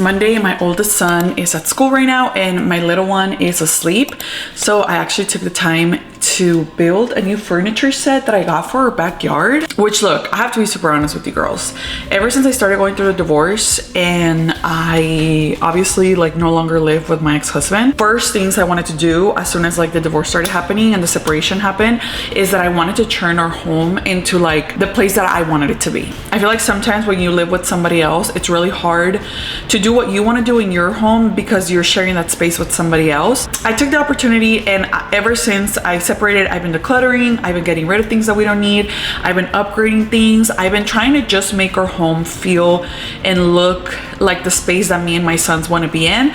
Monday. My oldest son is at school right now and my little one is asleep. So I actually took the time to build a new furniture set that I got for our backyard. Which, look, I have to be super honest with you girls. Ever since I started going through the divorce and I obviously like no longer live with my ex-husband, first things I wanted to do as soon as like the divorce started happening and the separation happened is that I wanted to turn our home into like the place that I wanted it to be. I feel like sometimes when you live with somebody else, it's really hard to do what you want to do in your home because you're sharing that space with somebody else. I took the opportunity, and ever since I separated, I've been decluttering, I've been getting rid of things that we don't need, I've been upgrading things, I've been trying to just make our home feel and look like the space that me and my sons want to be in.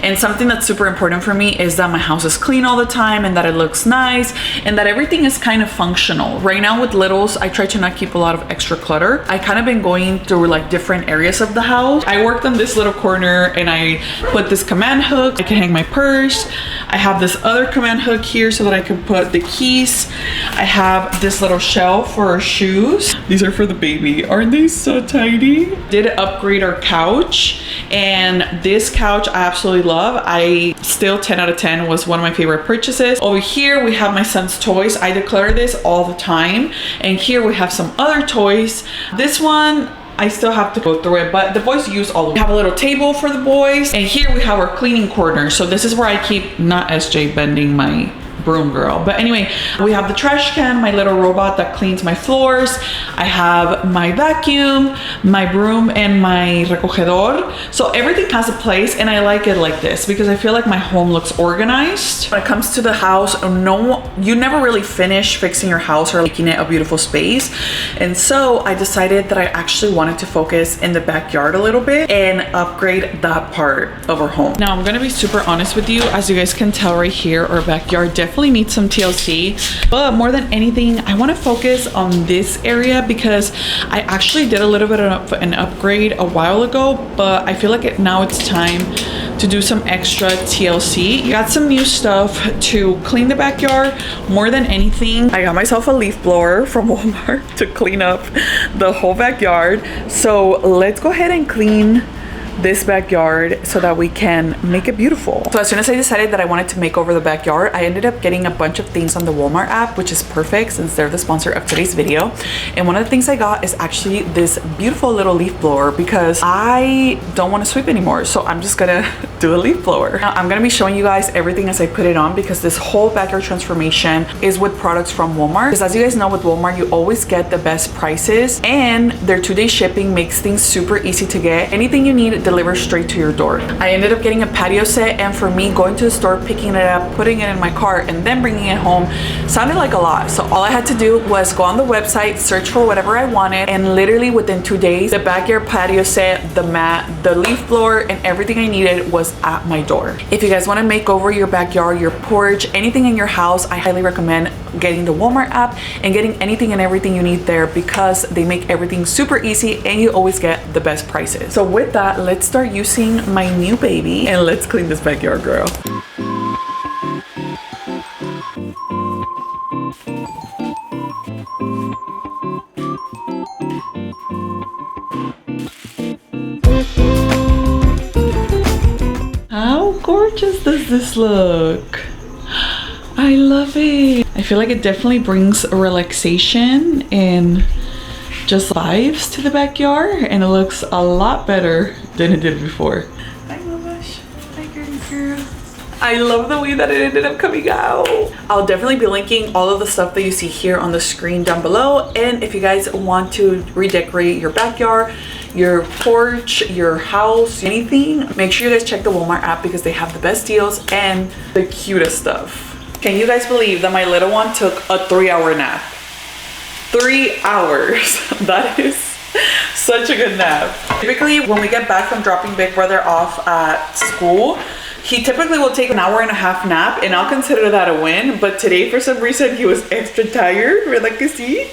And something that's super important for me is that my house is clean all the time and that it looks nice and that everything is kind of functional. Right now with littles, I try to not keep a lot of extra clutter. I kind of been going through like different areas of the house. I worked on this little corner and I put this command hook. I can hang my purse. I have this other command hook here so that I can put the keys. I have this little shelf for our shoes. These are for the baby. Aren't they so tiny? Did upgrade our couch, and this couch I absolutely love. I still 10 out of 10 was one of my favorite purchases. Over here we have my son's toys. I declare this all the time, and here we have some other toys. This one I still have to go through it, but the boys use all of it. We have a little table for the boys, and here we have our cleaning corner. So this is where I keep, not SJ bending my broom girl, but anyway, we have the trash can, my little robot that cleans my floors. I have my vacuum, my broom, and my recogedor. So everything has a place, and I like it like this because I feel like my home looks organized. When it comes to the house, you never really finish fixing your house or making it a beautiful space. And so I decided that I actually wanted to focus in the backyard a little bit and upgrade that part of our home. Now I'm gonna be super honest with you. As you guys can tell right here, our backyard definitely needs some TLC, but more than anything I want to focus on this area because I actually did a little bit of an upgrade a while ago, but I feel like now it's time to do some extra TLC. Got some new stuff to clean the backyard. More than anything, I got myself a leaf blower from Walmart to clean up the whole backyard. So let's go ahead and clean this backyard so that we can make it beautiful. So as soon as I decided that I wanted to make over the backyard, I ended up getting a bunch of things on the Walmart app, which is perfect since they're the sponsor of today's video. And one of the things I got is actually this beautiful little leaf blower because I don't want to sweep anymore. So I'm just gonna do a leaf blower. Now I'm gonna be showing you guys everything as I put it on because this whole backyard transformation is with products from Walmart. Because as you guys know, with Walmart, you always get the best prices, and their 2-day shipping makes things super easy to get. Anything you need deliver straight to your door. I ended up getting a patio set, and for me, going to the store, picking it up, putting it in my cart, and then bringing it home sounded like a lot. So all I had to do was go on the website, search for whatever I wanted, and literally within 2 days, the backyard patio set, the mat, the leaf blower, and everything I needed was at my door. If you guys want to make over your backyard, your porch, anything in your house, I highly recommend getting the Walmart app and getting anything and everything you need there because they make everything super easy and you always get the best prices. So with that, let's start using my new baby and let's clean this backyard, girl. How gorgeous does this look? I love it. I feel like it definitely brings a relaxation and just vibes to the backyard, and it looks a lot better than it did before. Hi, Mamash. Hi, girl. I love the way that it ended up coming out. I'll definitely be linking all of the stuff that you see here on the screen down below. And if you guys want to redecorate your backyard, your porch, your house, anything, make sure you guys check the Walmart app because they have the best deals and the cutest stuff. Can you guys believe that my little one took a 3-hour nap? 3 hours. That is such a good nap. Typically, when we get back from dropping Big Brother off at school, he typically will take an 1.5-hour nap, and I'll consider that a win. But today, for some reason, he was extra tired. We're like, see?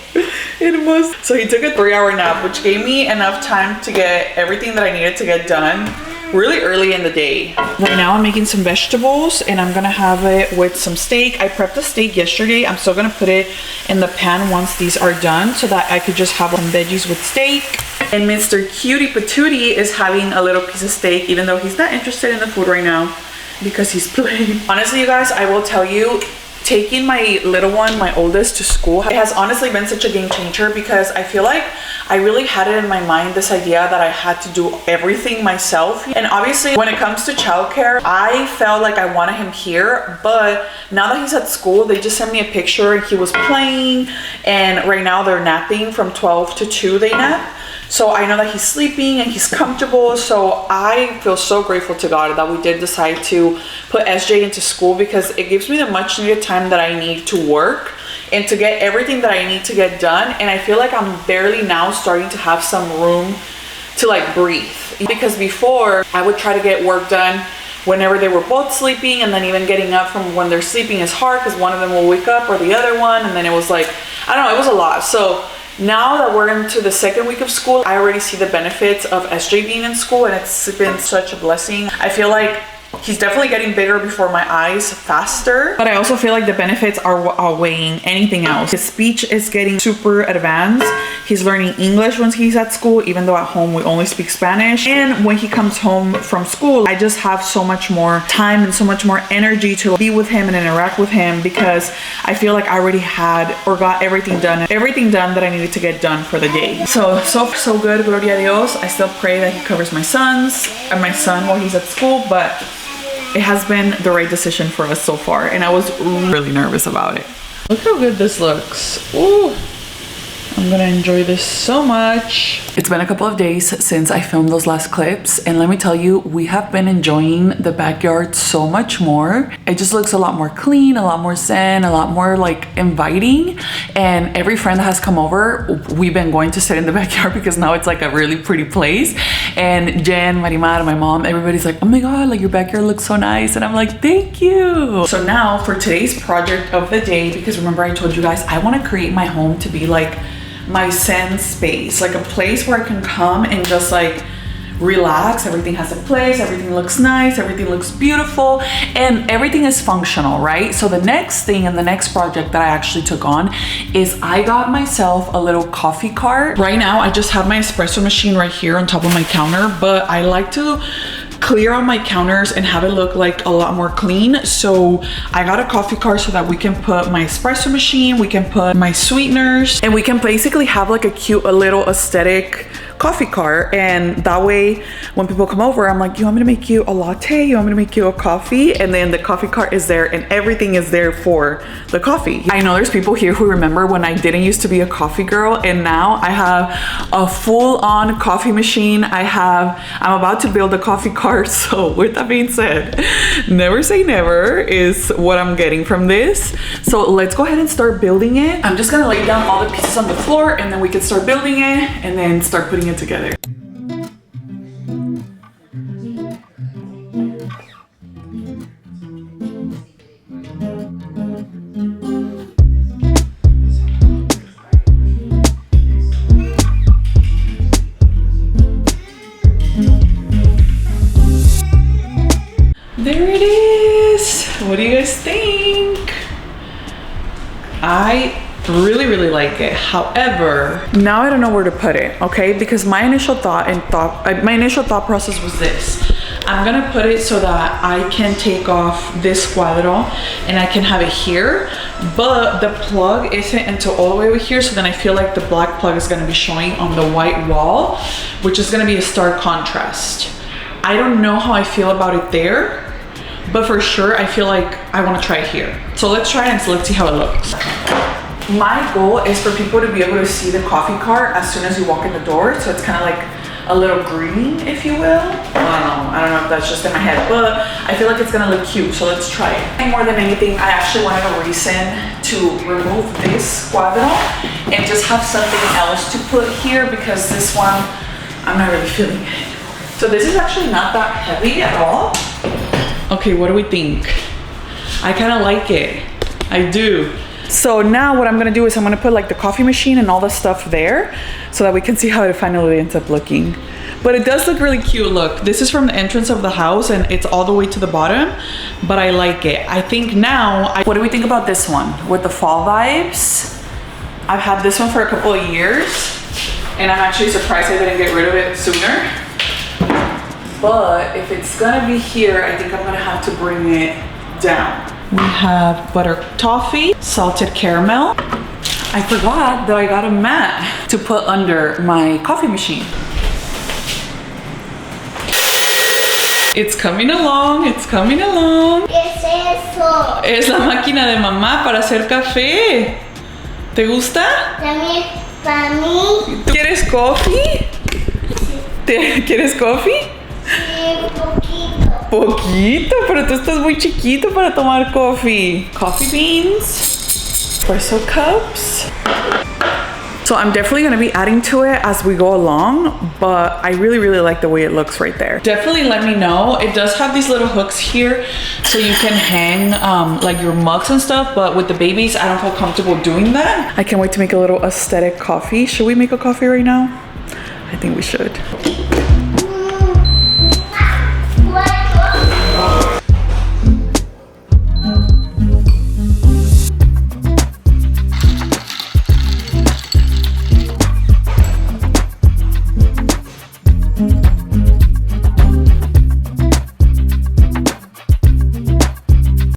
It was. So he took a 3-hour nap, which gave me enough time to get everything that I needed to get done really early in the day. Right now I'm making some vegetables and I'm gonna have it with some steak. I prepped the steak yesterday. I'm still gonna put it in the pan once these are done so that I could just have some veggies with steak. And Mr. Cutie Patootie is having a little piece of steak even though he's not interested in the food right now because he's playing. Honestly, you guys, I will tell you, taking my little one, my oldest, to school, it has honestly been such a game changer because I feel like I really had it in my mind, this idea that I had to do everything myself. And obviously when it comes to childcare, I felt like I wanted him here, but now that he's at school, they just sent me a picture and he was playing, and right now they're napping from 12 to 2 they nap. So I know that he's sleeping and he's comfortable. So I feel so grateful to God that we did decide to put SJ into school because it gives me the much needed time that I need to work and to get everything that I need to get done. And I feel like I'm barely now starting to have some room to like breathe, because before I would try to get work done whenever they were both sleeping, and then even getting up from when they're sleeping is hard because one of them will wake up or the other one, and then it was like, I don't know, it was a lot. So now that we're into the second week of school, I already see the benefits of SJ being in school, and it's been such a blessing. I feel like he's definitely getting bigger before my eyes faster, but I also feel like the benefits are outweighing anything else. His speech is getting super advanced. He's learning English when he's at school, even though at home we only speak Spanish. And when he comes home from school, I just have so much more time and so much more energy to be with him and interact with him because I feel like I already had or got everything done that I needed to get done for the day. So good, gloria a Dios. I still pray that he covers my sons and my son while he's at school, but it has been the right decision for us so far, and I was really nervous about it. Look how good this looks. Ooh, I'm gonna enjoy this so much. It's been a couple of days since I filmed those last clips, and let me tell you, we have been enjoying the backyard so much more. It just looks a lot more clean, a lot more zen, a lot more like inviting. And every friend that has come over, we've been going to sit in the backyard because now it's like a really pretty place. And Jen, Marimar, my mom, everybody's like, oh my God, like your backyard looks so nice. And I'm like, thank you. So now for today's project of the day, because remember I told you guys, I want to create my home to be like my zen space, like a place where I can come and just like relax. Everything has a place, everything looks nice, everything looks beautiful, and everything is functional, right? So the next thing and the next project that I actually took on is I got myself a little coffee cart. Right now I just have my espresso machine right here on top of my counter, but I like to clear on my counters and have it look like a lot more clean. So I got a coffee cart so that we can put my espresso machine, we can put my sweeteners, and we can basically have like a little aesthetic coffee cart. And that way when people come over, I'm like, you want me to make you a latte? You want me to make you a coffee? And then the coffee cart is there and everything is there for the coffee. I know there's people here who remember when I didn't used to be a coffee girl, and now I have a full-on coffee machine. I'm about to build a coffee cart. So with that being said, never say never is what I'm getting from this. So let's go ahead and start building it. I'm just gonna lay down all the pieces on the floor and then we can start building it and then start putting it together. There it is. What do you guys think? I really like it. However, now I don't know where to put it, okay? Because my initial thought process was this. I'm gonna put it so that I can take off this cuadro and I can have it here, but the plug isn't until all the way over here, so then I feel like the black plug is gonna be showing on the white wall, which is gonna be a stark contrast. I don't know how I feel about it there, but for sure I feel like I want to try it here. So let's try it and let's see how it looks. My goal is for people to be able to see the coffee cart as soon as you walk in the door, so it's kind of like a little green, if you will. I don't know if that's just in my head, but I feel like it's gonna look cute, so let's try it. And more than anything, I actually wanted a reason to remove this cuadro and just have something else to put here, because this one, I'm not really feeling it. So this is actually not that heavy at all. Okay, what do we think? I kind of like it. I do. So now what I'm gonna do is I'm gonna put like the coffee machine and all the stuff there so that we can see how it finally ends up looking. But it does look really cute. Look, this is from the entrance of the house and it's all the way to the bottom, but I like it. I think now, what do we think about this one with the fall vibes? I've had this one for a couple of years and I'm actually surprised I didn't get rid of it sooner. But if it's gonna be here, I think I'm gonna have to bring it down. We have butter toffee, salted caramel. I forgot that I got a mat to put under my coffee machine. It's coming along, it's coming along. ¿Qué es eso? Es la máquina de mamá para hacer café. ¿Te gusta? También para mí. ¿Tú quieres coffee? ¿Quieres coffee? Sí, poquito. Poquito, pero tú estás muy chiquito para tomar coffee. Coffee beans, espresso cups. So I'm definitely gonna be adding to it as we go along, but I really, really like the way it looks right there. Definitely let me know. It does have these little hooks here so you can hang like your mugs and stuff, but with the babies, I don't feel comfortable doing that. I can't wait to make a little aesthetic coffee. Should we make a coffee right now? I think we should.